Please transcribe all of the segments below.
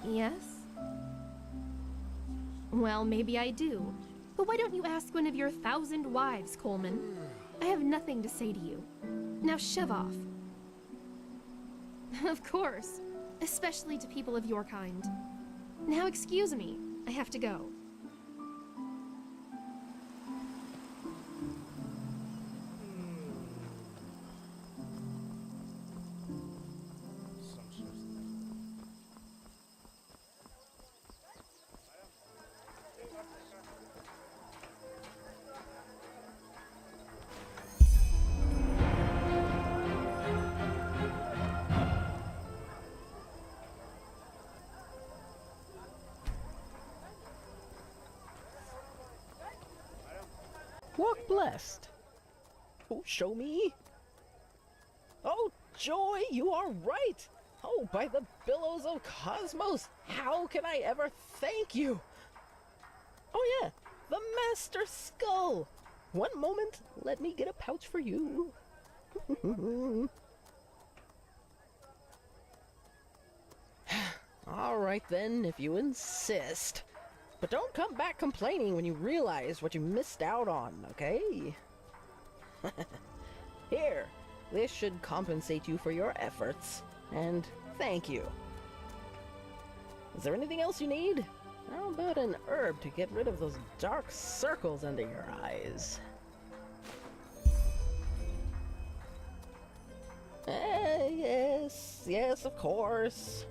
Yes? Well, maybe I do. But why don't you ask one of your 1,000 wives, Coleman? I have nothing to say to you. Now shove off. Of course. Especially to people of your kind. Now excuse me. I have to go. Walk blessed. Oh, show me. Oh, joy, you are right. Oh, by the billows of cosmos, how can I ever thank you? Oh yeah, the master skull. One moment, let me get a pouch for you. All right then, if you insist. But don't come back complaining when you realize what you missed out on, okay? Here, this should compensate you for your efforts. And thank you. Is there anything else you need? How about an herb to get rid of those dark circles under your eyes? Yes, of course.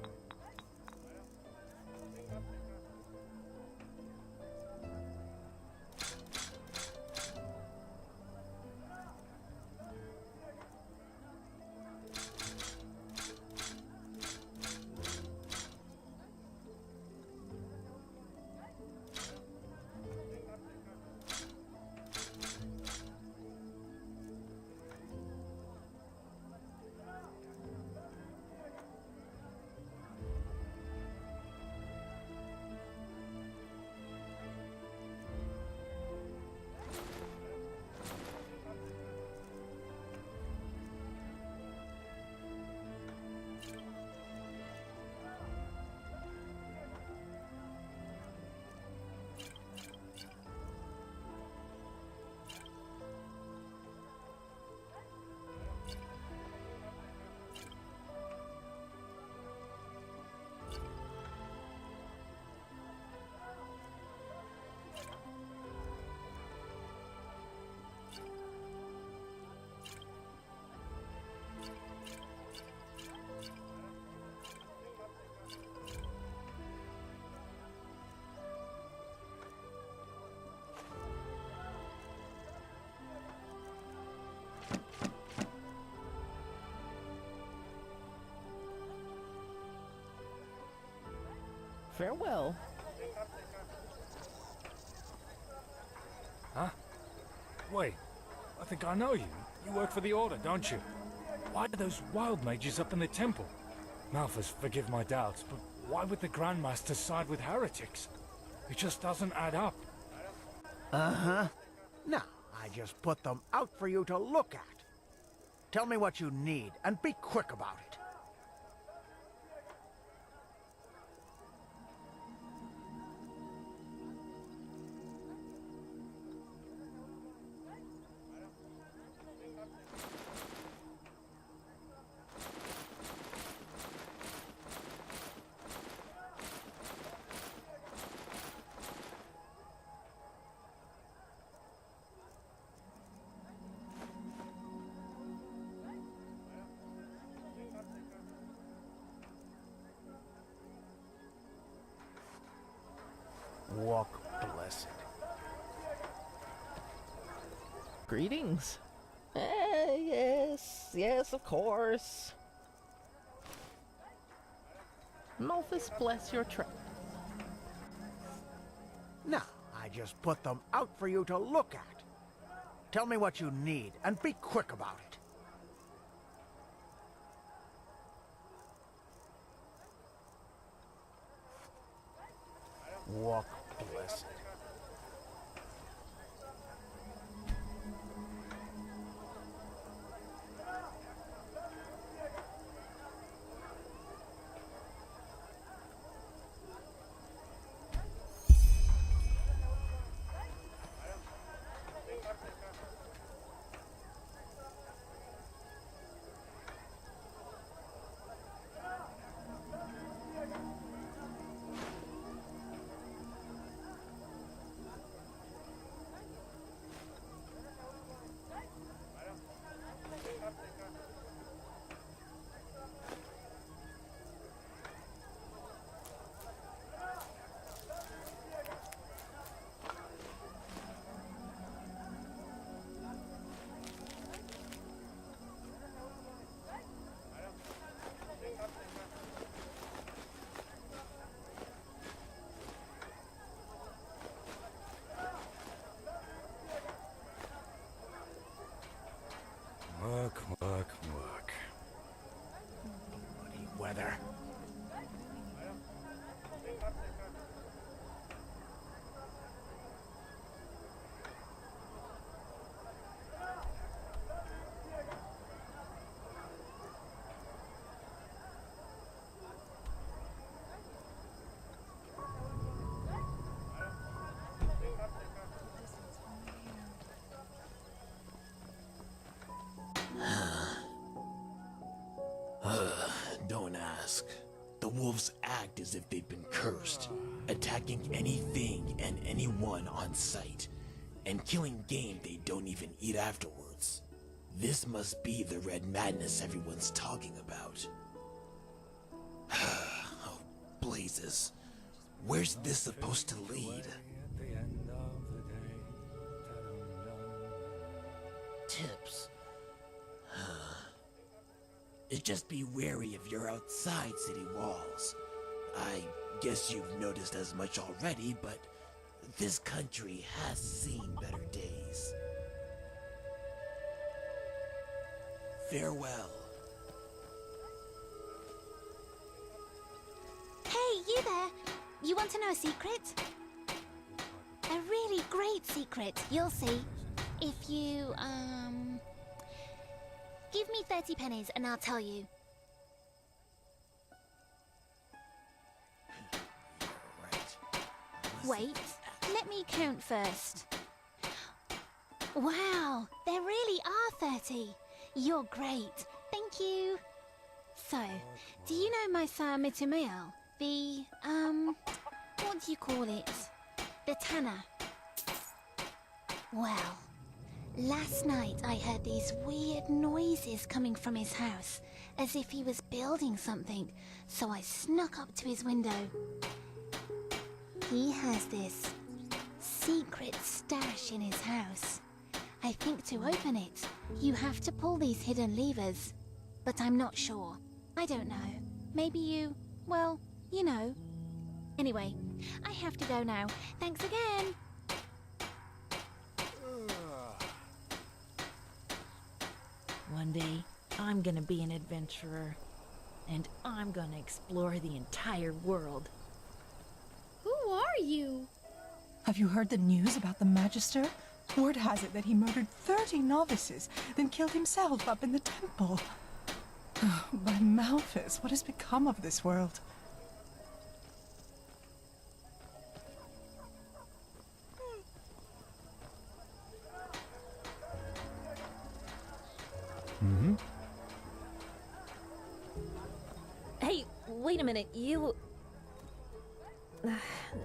Farewell. Huh? Wait, I think I know you. You work for the Order, don't you? Why are those wild mages up in the temple? Malthus, forgive my doubts, but why would the Grandmaster side with heretics? It just doesn't add up. Uh-huh. Now, I just put them out for you to look at. Tell me what you need, and be quick about it. Walk blessed. Greetings. Yes, of course. Malthus bless your trip. Now, I just put them out for you to look at. Tell me what you need, and be quick about it. Walk blessed. weather. Don't ask. The wolves act as if they've been cursed, attacking anything and anyone on sight, and killing game they don't even eat afterwards. This must be the red madness everyone's talking about. Oh, blazes. Where's this supposed to lead? At the end of the day, ta-dum-dum. Tips. Just be wary if you're outside city walls. I guess you've noticed as much already, but this country has seen better days. Farewell. Hey, you there! You want to know a secret? A really great secret, you'll see. If you, give me 30 pennies and I'll tell you. Wait, let me count first. Wow, there really are 30. You're great, thank you. So, do you know my sir Mitsumail? The, what do you call it? The tanner. Well, last night I heard these weird noises coming from his house, as if he was building something, so I snuck up to his window. He has this secret stash in his house. I think to open it, you have to pull these hidden levers, but I'm not sure. I don't know. Maybe you, well, you know. Anyway, I have to go now. Thanks again. One day, I'm gonna be an adventurer, and I'm gonna explore the entire world. Who are you? Have you heard the news about the Magister? Word has it that he murdered 30 novices, then killed himself up in the temple. By Malphus, what has become of this world? Hey, wait a minute, you...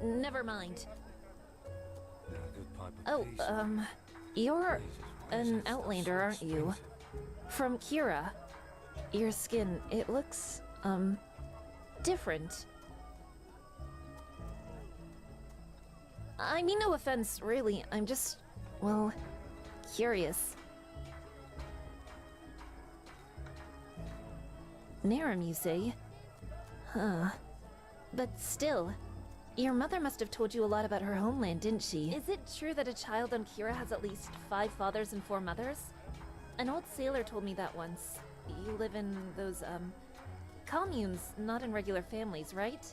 Never mind. Now, a good pipe of Oh, peace. you're an outlander, aren't you? From Kira. Your skin, it looks, different. I mean, no offense, really. I'm just, well, curious. Narum, you say? Huh. But still, your mother must have told you a lot about her homeland, didn't she? Is it true that a child on Kira has at least 5 fathers and 4 mothers? An old sailor told me that once. You live in those, communes, not in regular families, right?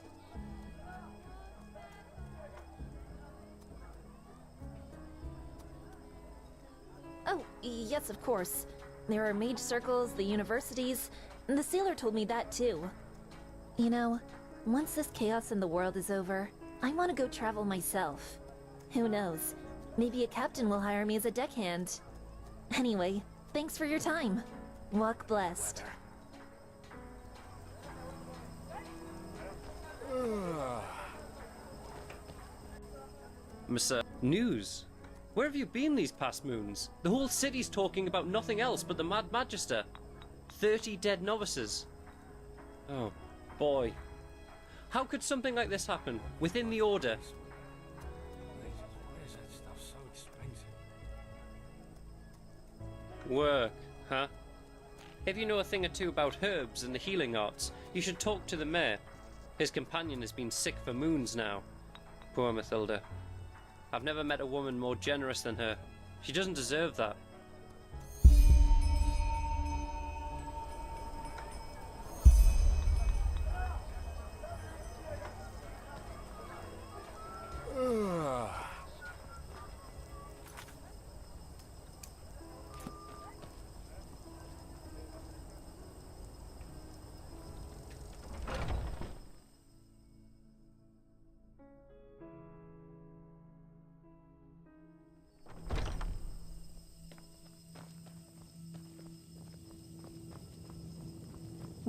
Oh, yes, of course. There are mage circles, the universities, and the sailor told me that too. You know, once this chaos in the world is over, I want to go travel myself. Who knows? Maybe a captain will hire me as a deckhand. Anyway, thanks for your time. Walk blessed. Mr. News? Where have you been these past moons? The whole city's talking about nothing else but the Mad Magister. 30 dead novices. Oh, boy. How could something like this happen within the Order? Where's that stuff so expensive? Work, huh? If you know a thing or two about herbs and the healing arts, you should talk to the mayor. His companion has been sick for moons now. Poor Mathilda. I've never met a woman more generous than her. She doesn't deserve that.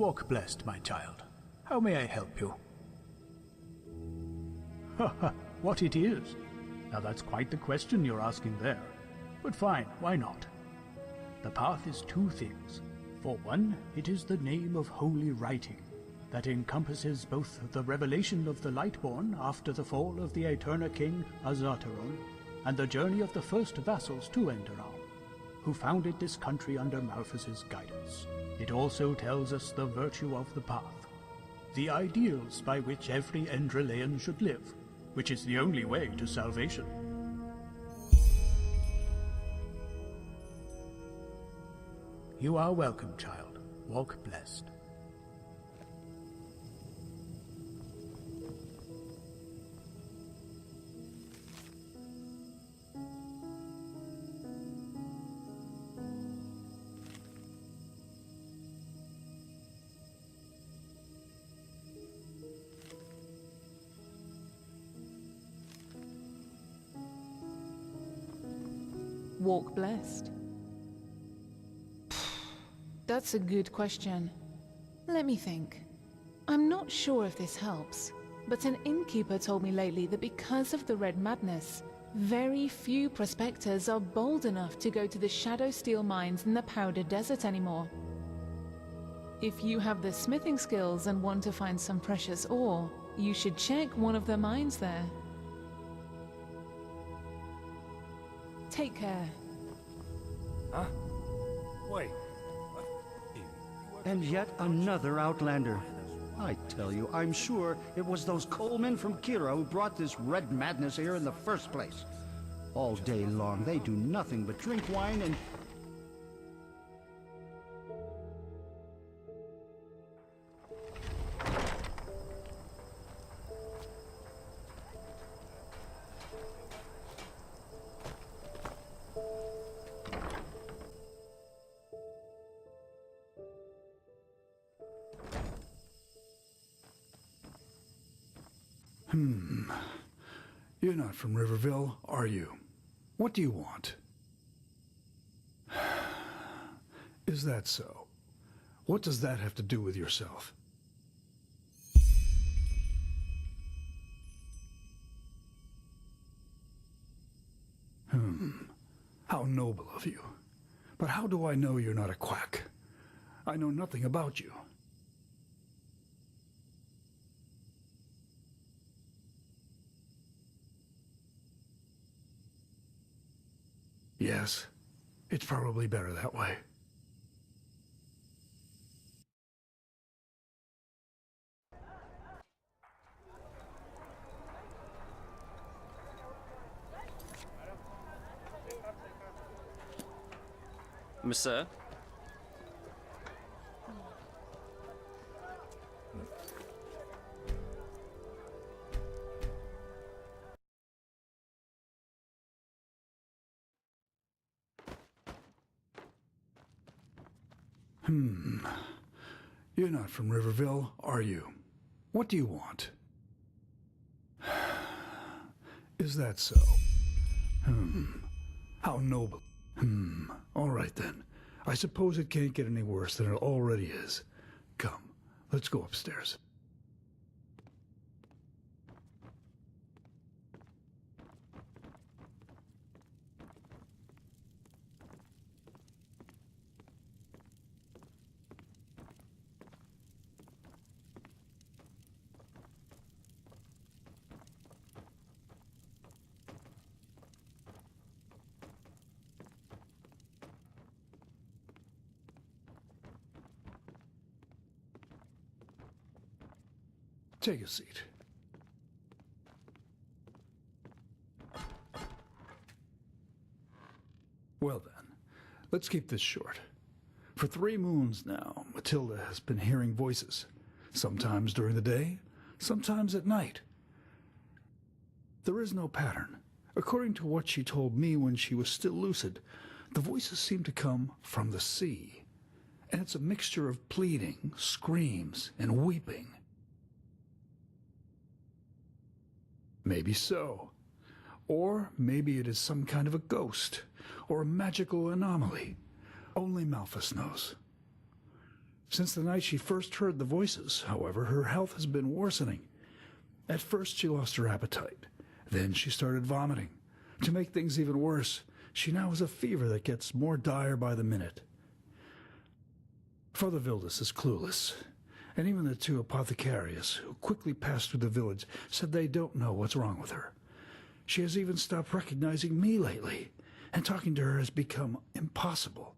Walk blessed, my child. How may I help you? Haha, what it is? Now that's quite the question you're asking there. But fine, why not? The path is two things. For one, it is the name of holy writing that encompasses both the revelation of the Lightborn after the fall of the Eterna King Azataron, and the journey of the first vassals to Enderal, who founded this country under Malphas's guidance. It also tells us the virtue of the path, the ideals by which every Endralean should live, which is the only way to salvation. You are welcome, child. Walk blessed. Walk blessed? That's a good question. Let me think. I'm not sure if this helps, but an innkeeper told me lately that because of the Red Madness, very few prospectors are bold enough to go to the Shadow Steel mines in the Powder Desert anymore. If you have the smithing skills and want to find some precious ore, you should check one of the mines there. Take care. Huh? Wait. And yet another Outlander. I tell you, I'm sure it was those coalmen from Kira who brought this red madness here in the first place. All day long, they do nothing but drink wine and... You're not from Riverville, are you? What do you want? Is that so? What does that have to do with yourself? How noble of you. But how do I know you're not a quack? I know nothing about you. Yes, it's probably better that way. Monsieur? You're not from Riverville, are you? What do you want? Is that so? How noble. All right then. I suppose it can't get any worse than it already is. Come, let's go upstairs. Take a seat. Well then, let's keep this short. For 3 moons now, Matilda has been hearing voices. Sometimes during the day, sometimes at night. There is no pattern. According to what she told me when she was still lucid, the voices seem to come from the sea. And it's a mixture of pleading, screams, and weeping. Maybe so. Or maybe it is some kind of a ghost, or a magical anomaly. Only Malphas knows. Since the night she first heard the voices, however, her health has been worsening. At first she lost her appetite. Then she started vomiting. To make things even worse, she now has a fever that gets more dire by the minute. Father Vildus is clueless, and even the two apothecarius, who quickly passed through the village, said they don't know what's wrong with her. She has even stopped recognizing me lately, and talking to her has become impossible.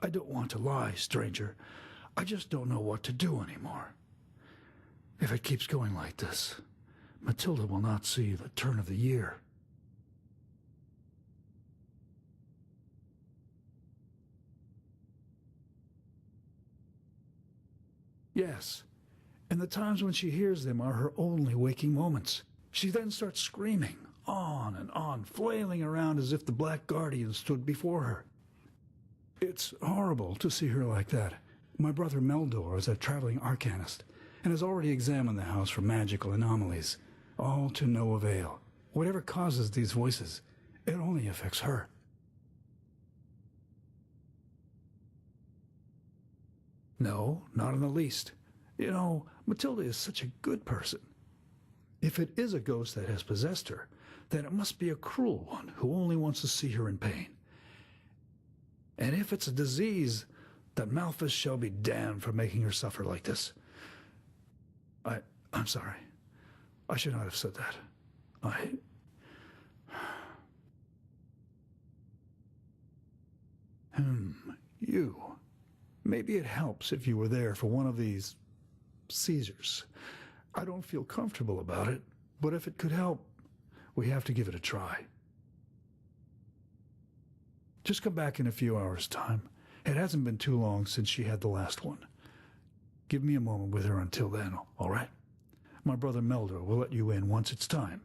I don't want to lie, stranger. I just don't know what to do anymore. If it keeps going like this, Matilda will not see the turn of the year. Yes, and the times when she hears them are her only waking moments. She then starts screaming, on, flailing around as if the Black Guardian stood before her. It's horrible to see her like that. My brother Meldor is a traveling arcanist, and has already examined the house for magical anomalies, all to no avail. Whatever causes these voices, it only affects her. No, not in the least. You know, Matilda is such a good person. If it is a ghost that has possessed her, then it must be a cruel one who only wants to see her in pain. And if it's a disease, that Malthus shall be damned for making her suffer like this. I'm sorry. I should not have said that. You. Maybe it helps if you were there for one of these seizures. I don't feel comfortable about it, but if it could help, we have to give it a try. Just come back in a few hours' time. It hasn't been too long since she had the last one. Give me a moment with her until then, all right? My brother Meldor will let you in once it's time.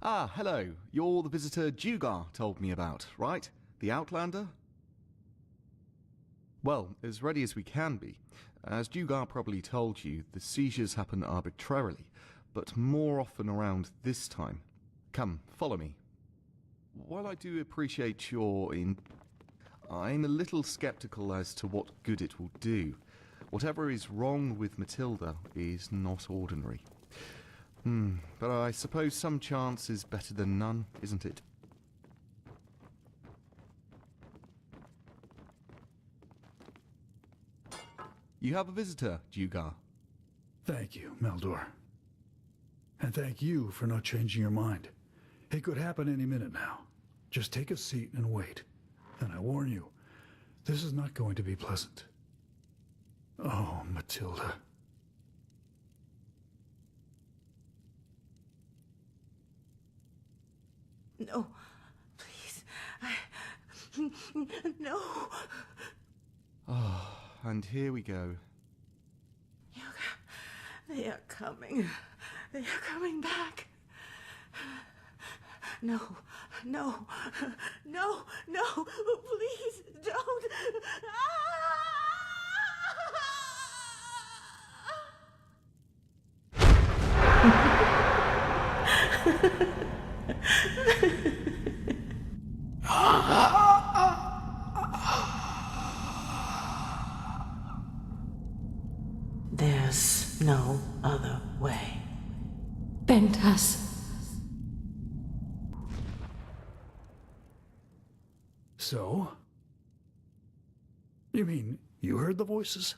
Ah, hello. You're the visitor Dugar told me about, right? The Outlander? Well, as ready as we can be. As Dugar probably told you, the seizures happen arbitrarily, but more often around this time. Come, follow me. While I do appreciate I'm a little skeptical as to what good it will do. Whatever is wrong with Matilda is not ordinary. But I suppose some chance is better than none, isn't it? You have a visitor, Dugar. Thank you, Meldor. And thank you for not changing your mind. It could happen any minute now. Just take a seat and wait. And I warn you, this is not going to be pleasant. Oh, Matilda. No, please. No. Oh, and here we go. They are coming. They are coming back. No, no, no, no, please don't. There's no other way. Bend us. So? You mean you heard the voices?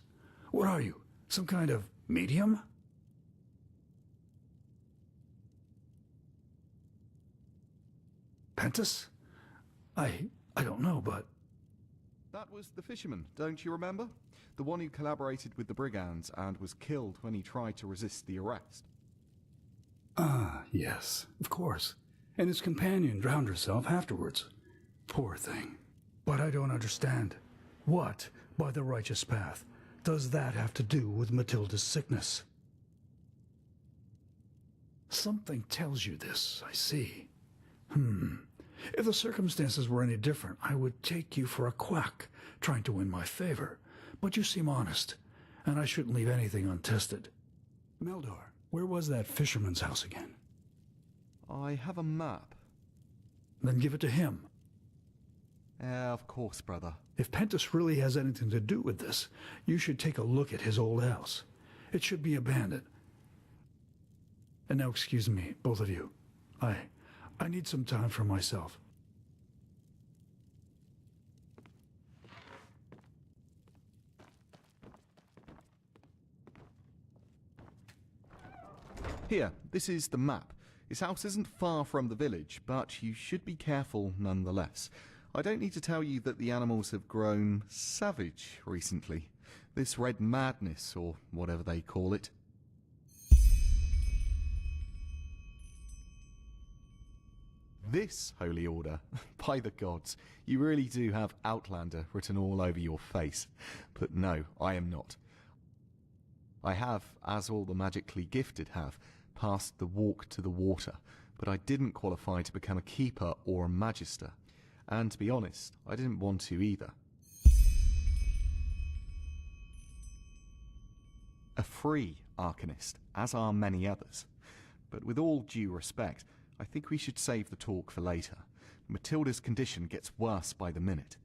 What are you? Some kind of medium? Pentus? I don't know, but... That was the fisherman, don't you remember? The one who collaborated with the brigands and was killed when he tried to resist the arrest. Ah, yes, of course. And his companion drowned herself afterwards. Poor thing. But I don't understand. What, by the righteous path, does that have to do with Matilda's sickness? Something tells you this, I see. If the circumstances were any different, I would take you for a quack, trying to win my favor. But you seem honest, and I shouldn't leave anything untested. Meldor, where was that fisherman's house again? I have a map. Then give it to him. Of course, brother. If Pentus really has anything to do with this, you should take a look at his old house. It should be abandoned. And now excuse me, both of you. I need some time for myself. Here, this is the map. His house isn't far from the village, but you should be careful nonetheless. I don't need to tell you that the animals have grown savage recently. This red madness, or whatever they call it. This holy order, by the gods, you really do have Outlander written all over your face. But no, I am not. I have, as all the magically gifted have, passed the walk to the water, but I didn't qualify to become a keeper or a magister. And to be honest, I didn't want to either. A free arcanist, as are many others. But with all due respect, I think we should save the talk for later. Matilda's condition gets worse by the minute.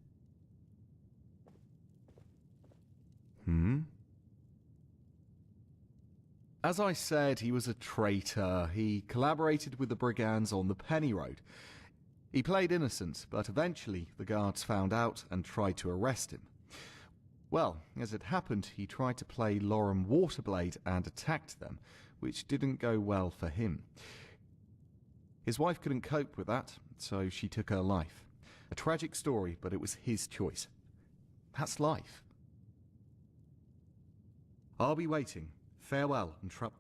As I said, he was a traitor. He collaborated with the brigands on the Penny Road. He played innocent, but eventually the guards found out and tried to arrest him. Well, as it happened, he tried to play Lauren Waterblade and attacked them, which didn't go well for him. His wife couldn't cope with that, so she took her life. A tragic story, but it was his choice. That's life. I'll be waiting. Farewell and trouble.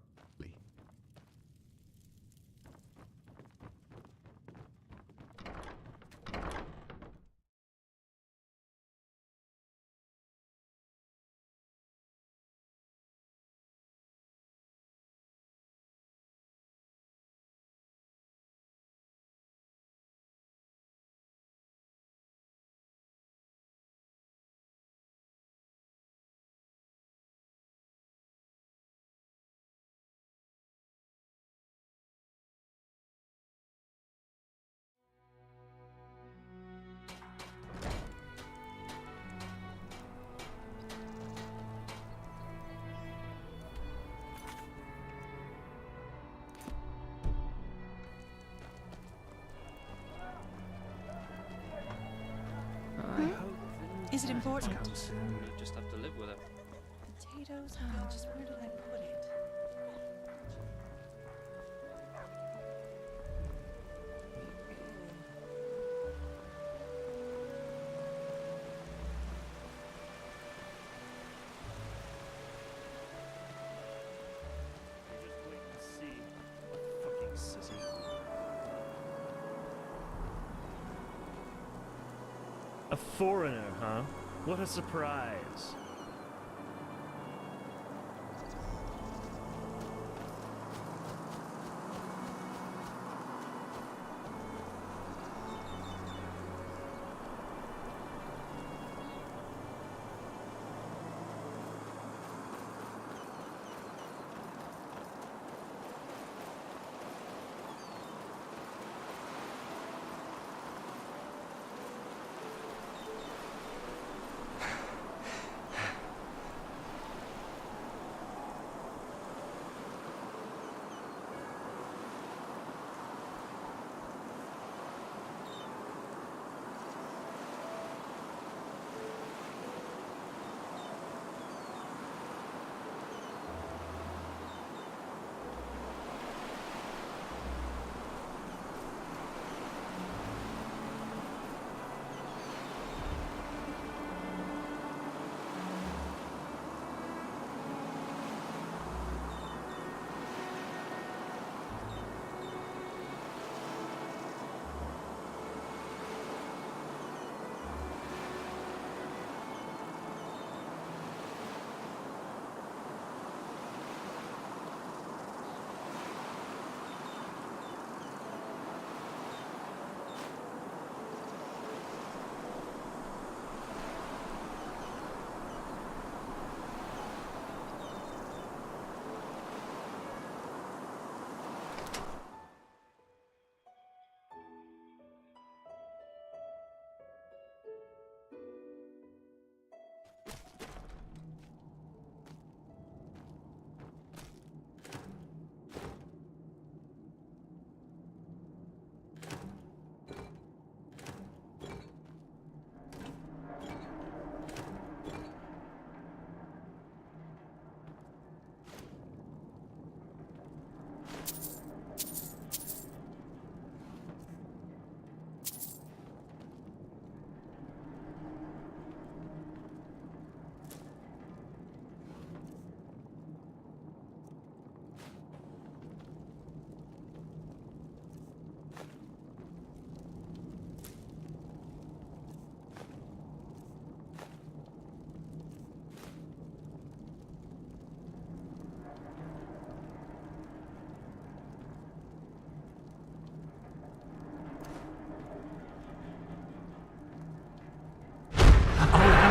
Is it important? You just have to live with it. Potatoes? Oh, just where did I put it? A foreigner, huh? What a surprise.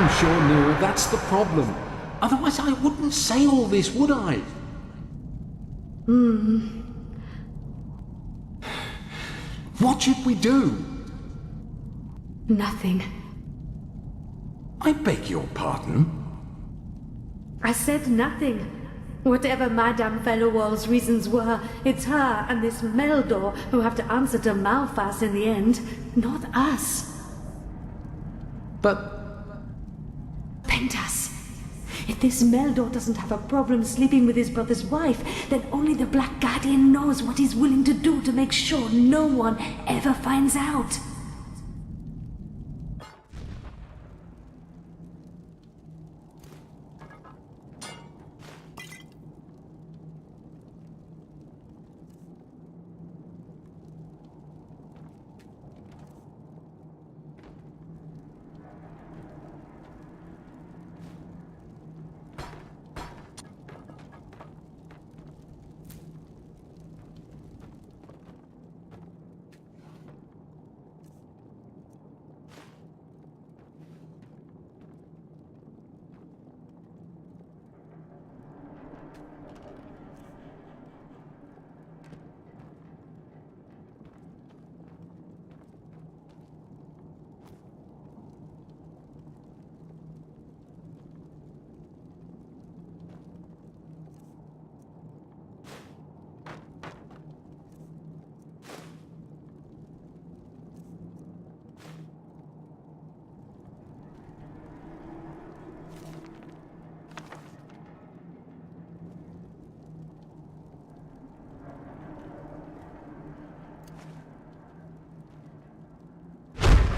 am sure, Nira, that's the problem. Otherwise I wouldn't say all this, would I? What should we do? Nothing. I beg your pardon? I said nothing. Whatever Madame Fellowall's reasons were, it's her and this Meldor who have to answer to Malphas in the end, not us. But... Pentas, if this Meldor doesn't have a problem sleeping with his brother's wife, then only the Black Guardian knows what he's willing to do to make sure no one ever finds out.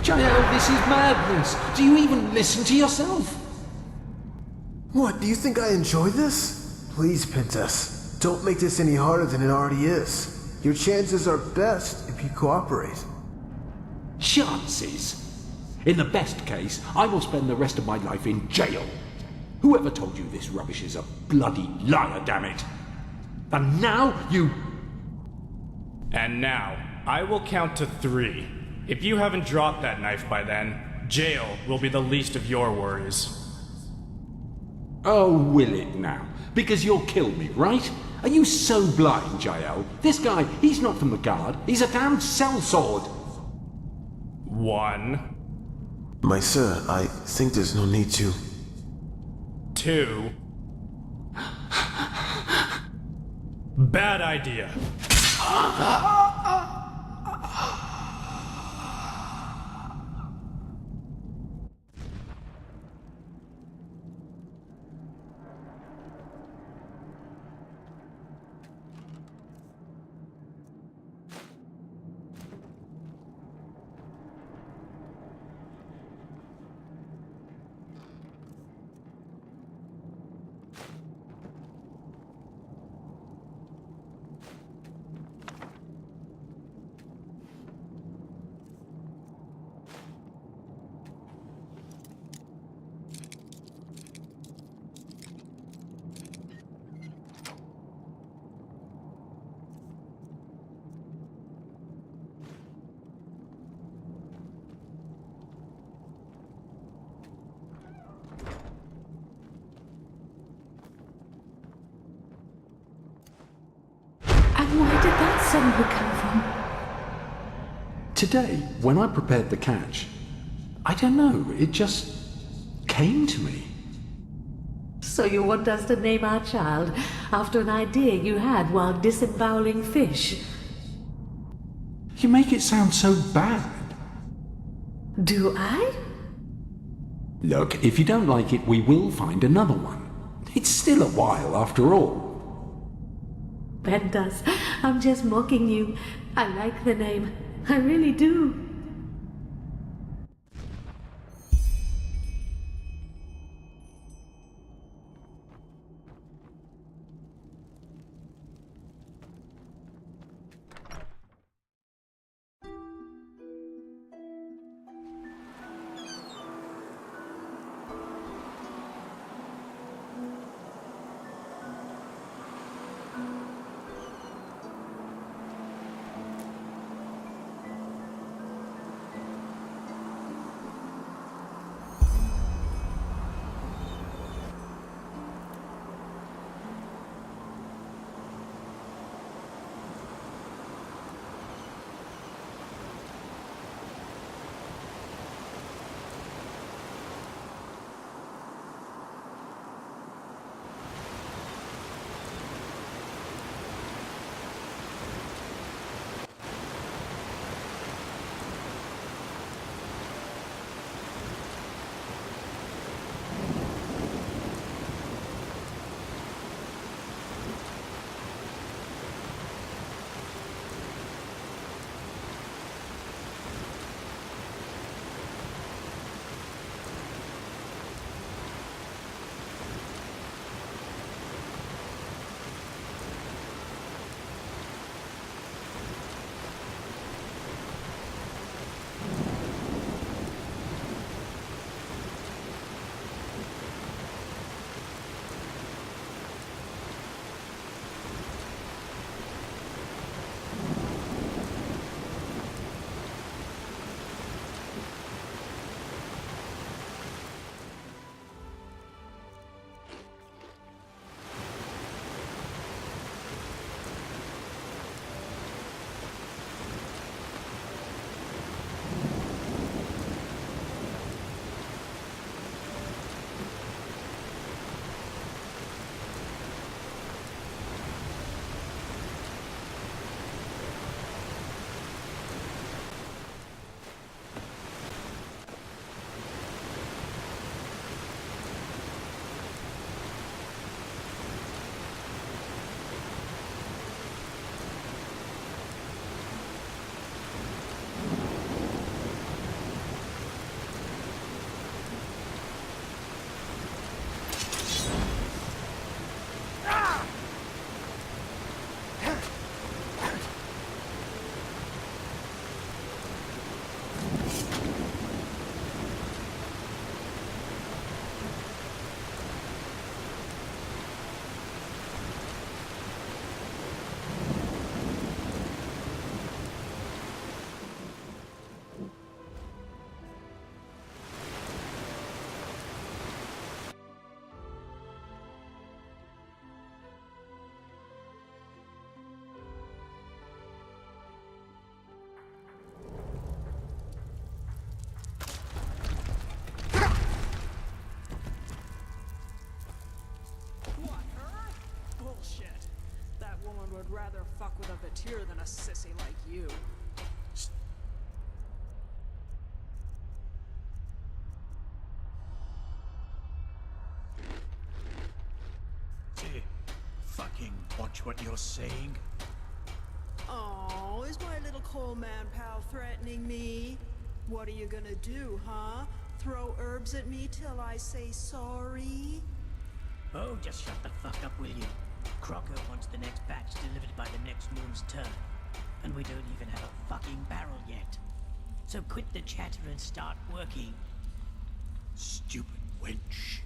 Jael, this is madness. Do you even listen to yourself? What, do you think I enjoy this? Please, Princess, don't make this any harder than it already is. Your chances are best if you cooperate. Chances? In the best case, I will spend the rest of my life in jail. Whoever told you this rubbish is a bloody liar, damn it. And now you... And now, I will count to 3. If you haven't dropped that knife by then, jail will be the least of your worries. Oh, will it now? Because you'll kill me, right? Are you so blind, Jael? This guy, he's not from the guard. He's a damned sellsword. 1. My sir, I think there's no need to. 2. Bad idea. And where did that suddenly come from? Today, when I prepared the catch, I don't know, it just came to me. So you want us to name our child after an idea you had while disemboweling fish? You make it sound so bad. Do I? Look, if you don't like it, we will find another one. It's still a while, after all. Pentas, I'm just mocking you. I like the name. I really do. with a veteer than a sissy like you. Hey, fucking watch what you're saying. Oh, is my little coal man pal threatening me? What are you gonna do, huh? Throw herbs at me till I say sorry? Oh, just shut the fuck up, will you? Crocker wants the next batch delivered by the next moon's turn. And we don't even have a fucking barrel yet. So quit the chatter and start working. Stupid wench.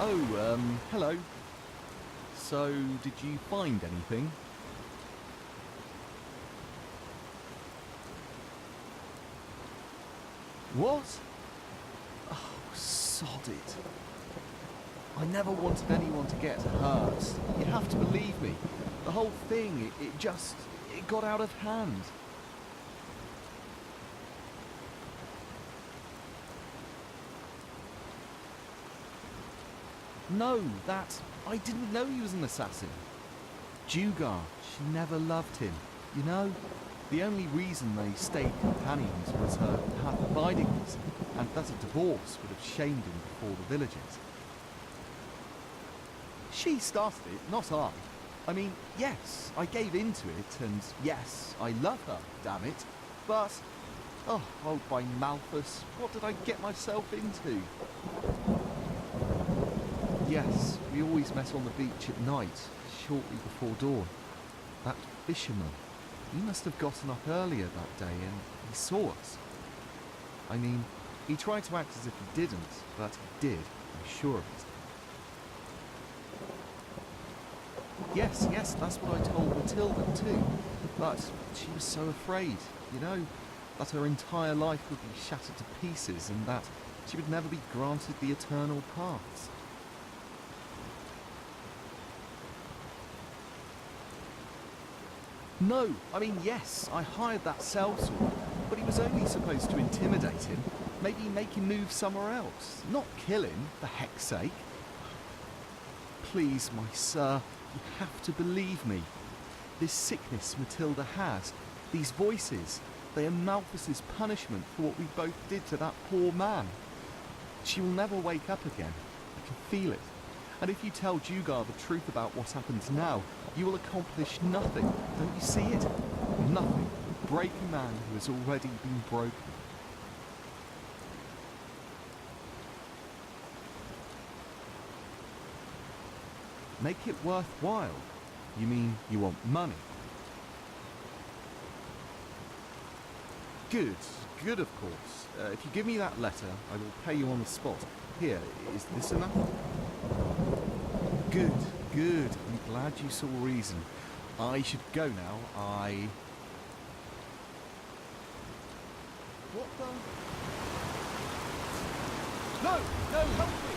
Oh, hello. So, did you find anything? What? Oh, sod it. I never wanted anyone to get hurt. You have to believe me. The whole thing, it got out of hand. No, I didn't know he was an assassin. Jugar, she never loved him. You know, the only reason they stayed companions was her path abidingness, and that a divorce would have shamed him before the villagers. She started it, not I. I mean, yes, I gave into it, and yes, I love her, damn it. But, oh by Malthus, what did I get myself into? Yes, we always met on the beach at night, shortly before dawn. That fisherman, he must have gotten up earlier that day and he saw us. I mean, he tried to act as if he didn't, but he did, I'm sure of it. Yes, that's what I told Matilda too, but she was so afraid, you know, that her entire life would be shattered to pieces and that she would never be granted the eternal paths. No, I mean, yes, I hired that sellsword, but he was only supposed to intimidate him, maybe make him move somewhere else, not kill him, for heck's sake. Please, my sir, you have to believe me. This sickness Matilda has, these voices, they are Malthus's punishment for what we both did to that poor man. She will never wake up again, I can feel it. And if you tell Jugar the truth about what happens now, you will accomplish nothing. Don't you see it? Nothing. Break a man who has already been broken. Make it worthwhile. You mean you want money? Good, of course. If you give me that letter, I will pay you on the spot. Here, is this enough? Good. I'm glad you saw reason. I should go now. What the? No, help me!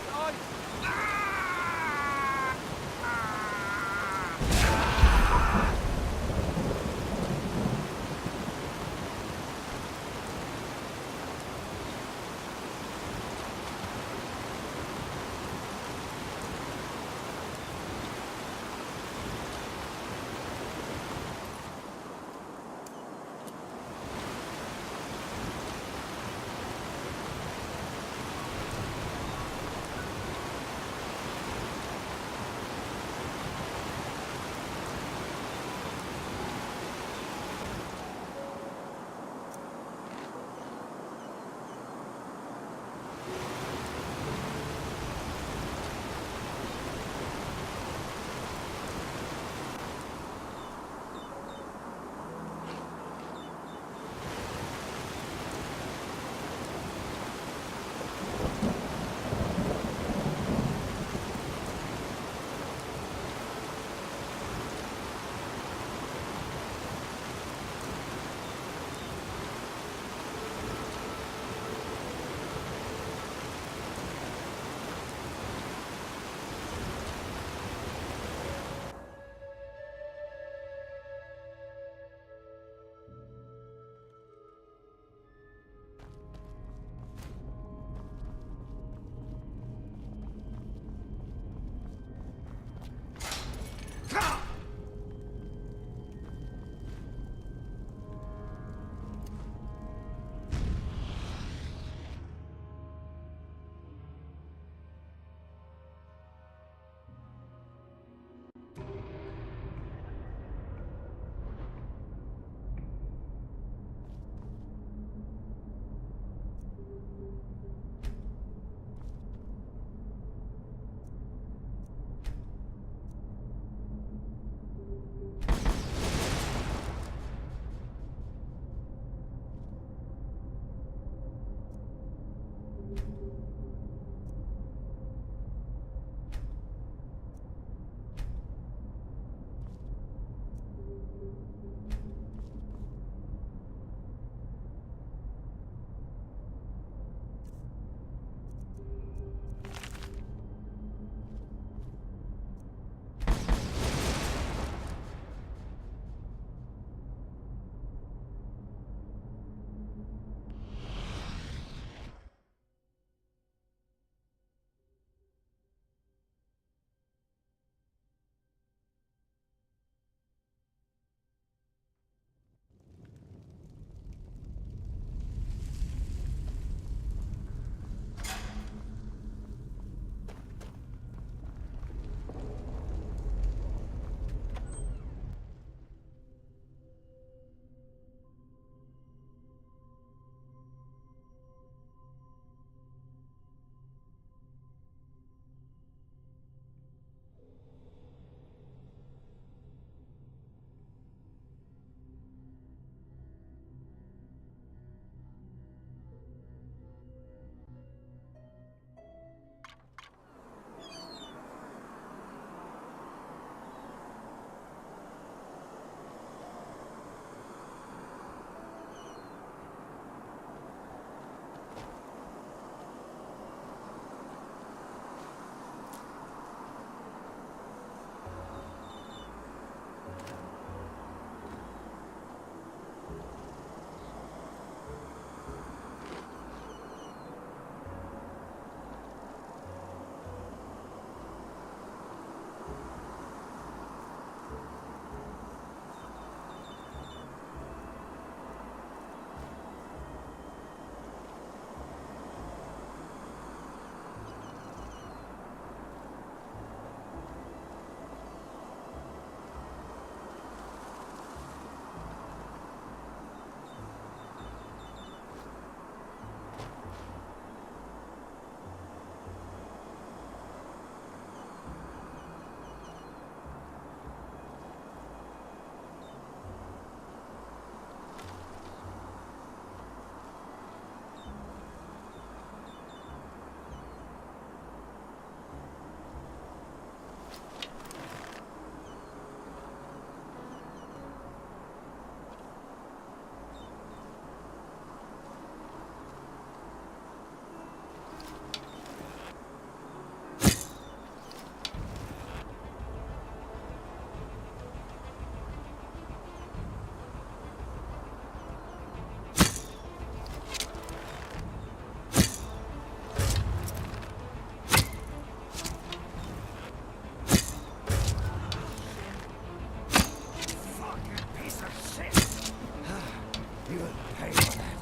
pay for that.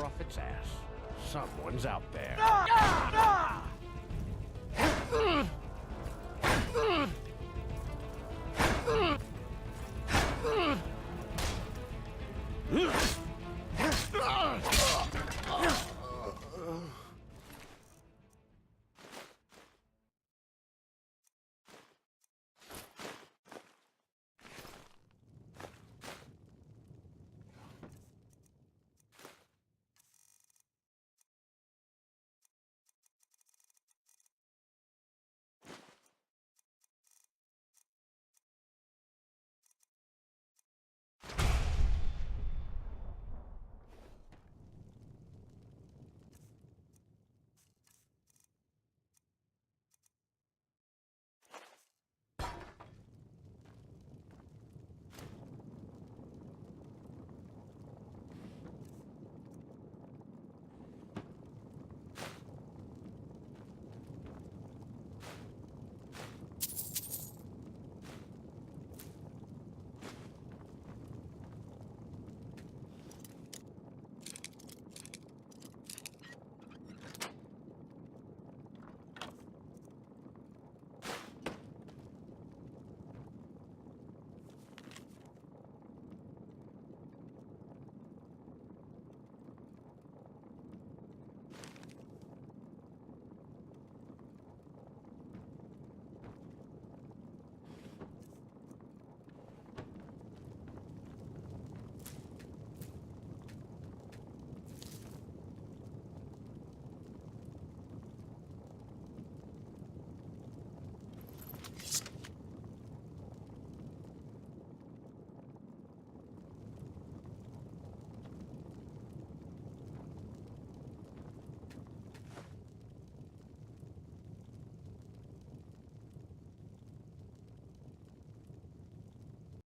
off its ass. Someone's out there.